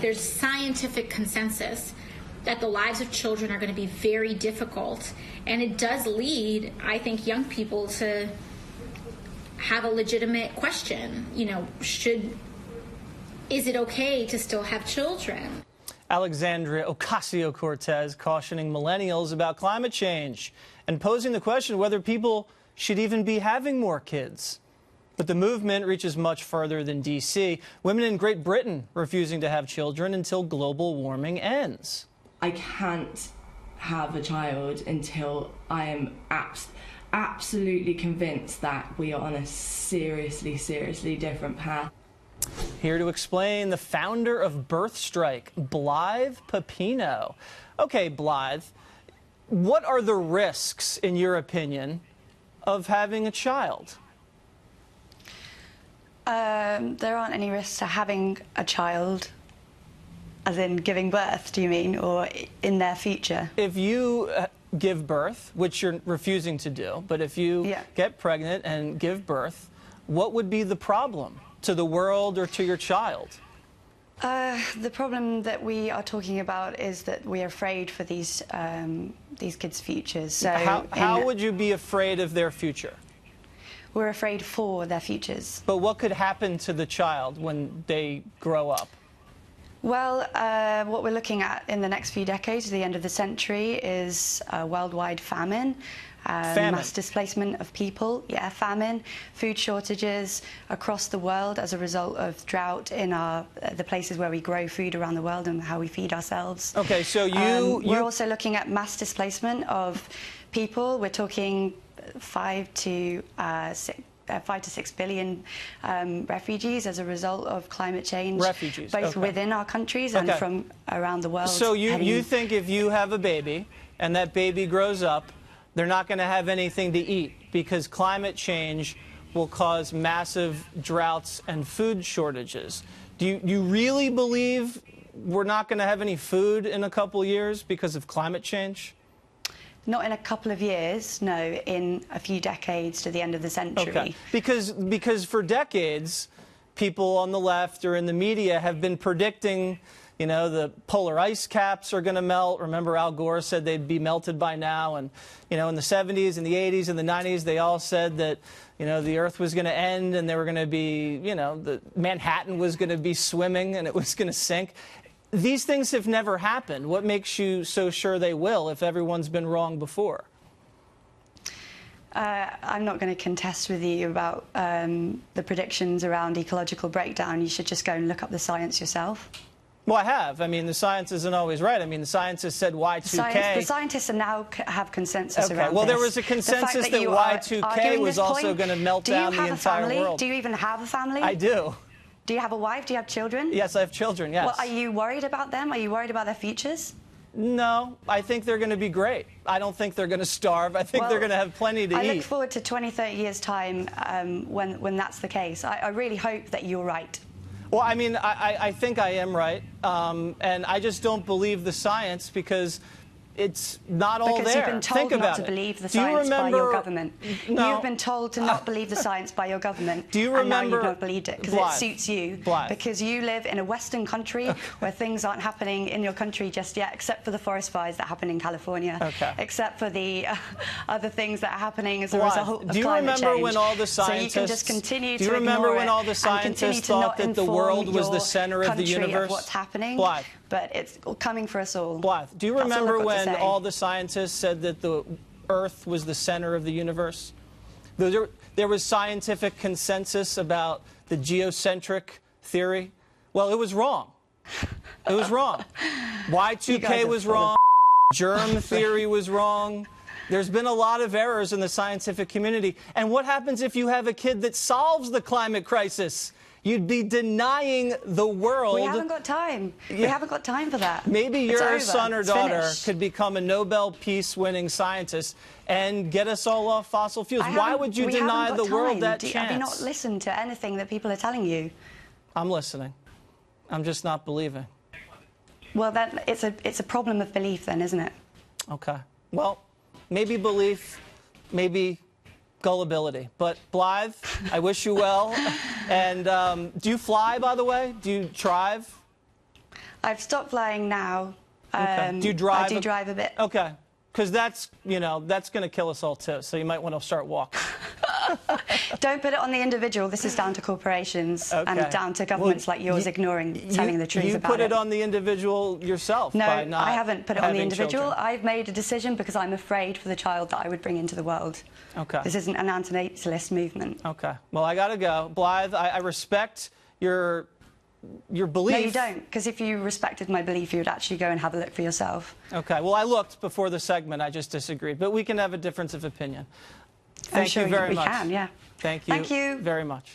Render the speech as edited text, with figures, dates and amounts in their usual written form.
There's scientific consensus that the lives of children are going to be very difficult, and it does lead, I think, young people to have a legitimate question. You know, is it okay to still have children? Alexandria Ocasio-Cortez cautioning millennials about climate change and posing the question whether people should even be having more kids. But the movement reaches much further than D.C. Women in Great Britain refusing to have children until global warming ends. I can't have a child until I am absolutely convinced that we are on a seriously different path. Here to explain, the founder of Birth Strike, Blythe Pepino. Okay, Blythe, what are the risks, in your opinion, of having a child? There aren't any risks to having a child, as in giving birth, do you mean, or in their future? If you give birth, which you're refusing to do, but if you get pregnant and give birth, what would be the problem to the world or to your child? The problem that we are talking about is that we're afraid for these kids' futures. So how would you be afraid of their future? We're afraid for their futures. But what could happen to the child when they grow up? Well, what we're looking at in the next few decades, the end of the century, is a worldwide famine. Mass displacement of people, famine, food shortages across the world as a result of drought in the places where we grow food around the world and how we feed ourselves. Okay, so we're also looking at mass displacement of people. We're talking 5 to 6 billion refugees as a result of climate change. Refugees, both within our countries and from around the world. So you think if you have a baby and that baby grows up, they're not going to have anything to eat because climate change will cause massive droughts and food shortages. Do you really believe we're not going to have any food in a couple years because of climate change? Not in a couple of years, no, in a few decades to the end of the century. Okay. Because for decades, people on the left or in the media have been predicting, you know, the polar ice caps are going to melt. Remember, Al Gore said they'd be melted by now. And, you know, in the 70s and the 80s and the 90s, they all said that, you know, the Earth was going to end and there were going to be, you know, Manhattan was going to be swimming and it was going to sink. These things have never happened. What makes you so sure they will if everyone's been wrong before? I'm not going to contest with you about the predictions around ecological breakdown. You should just go and look up the science yourself. Well, I have. I mean, the science isn't always right. I mean, the scientists said Y2K. The scientists now have consensus around this. Well, there was a consensus that Y2K was also going to melt down the entire world. Do you even have a family? I do. Do you have a wife? Do you have children? Yes, I have children, yes. Well, are you worried about them? Are you worried about their futures? No, I think they're going to be great. I don't think they're going to starve. I think they're going to have plenty to eat. I look forward to 20, 30 years' time when that's the case. I really hope that you're right. Well, I mean, I think I am right, and I just don't believe the science because it's not all there. Because you've been told not to believe the science by your government. No. You've been told to not believe the science by your government. Do you remember? And now you've not believed it because it suits you. Because you live in a Western country where things aren't happening in your country just yet, except for the forest fires that happen in California. Except for the other things that are happening as a result of climate change. Do you remember when all the scientists? So you can just continue to Do you remember when all the scientists scientists thought that the world was the center of the universe? Of what's happening? Blythe. But it's coming for us all. Blythe, do you remember when all the scientists said that the Earth was the center of the universe? There was scientific consensus about the geocentric theory. Well, it was wrong. It was wrong. Y2K was wrong. Germ theory was wrong. There's been a lot of errors in the scientific community. And what happens if you have a kid that solves the climate crisis? You'd be denying the world. We haven't got time. We haven't got time for that. Maybe your son or daughter could become a Nobel Peace-winning scientist and get us all off fossil fuels. Why would you deny the world that chance? Have you not listened to anything that people are telling you? I'm listening. I'm just not believing. Well, it's a problem of belief then, isn't it? Okay. Well, maybe belief, maybe gullibility. But Blythe, I wish you well. And do you fly, by the way? Do you drive? I've stopped flying now. Okay. Do you drive? I do drive a bit. Okay. Because that's, you know, that's going to kill us all too. So you might want to start walking. Don't put it on the individual. This is down to corporations and down to governments like yours ignoring telling the truth about it. You put it on the on yourself. No, by not I haven't put it on the individual. Children. I've made a decision because I'm afraid for the child that I would bring into the world. Okay. This isn't an antinatalist movement. Okay. Well, I got to go. Blythe, I respect your belief. No, you don't, because if you respected my belief, you would actually go and have a look for yourself. Okay. Well, I looked before the segment. I just disagreed. But we can have a difference of opinion. Thank you very much. We can, yeah. Thank you. Thank you very much.